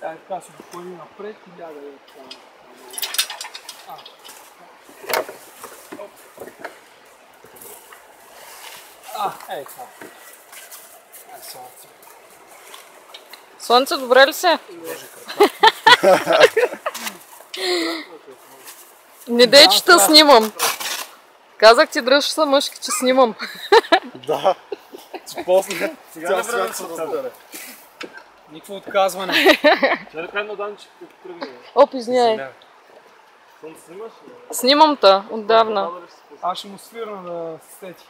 Така се поклони напред и ляга и така. Ей това. Слънце. Слънце, добре ли се? Не дей, че те снимам. Казах ти, дръж са мъжки, че снимам. Да. После цял свят се разбере. Никакво отказване. Ще да кажа на Дан, че като тръгне. Оп, извиняй. Слънце снимаш ли? Снимам те, отдавна. Аз ще му свирна да се сети.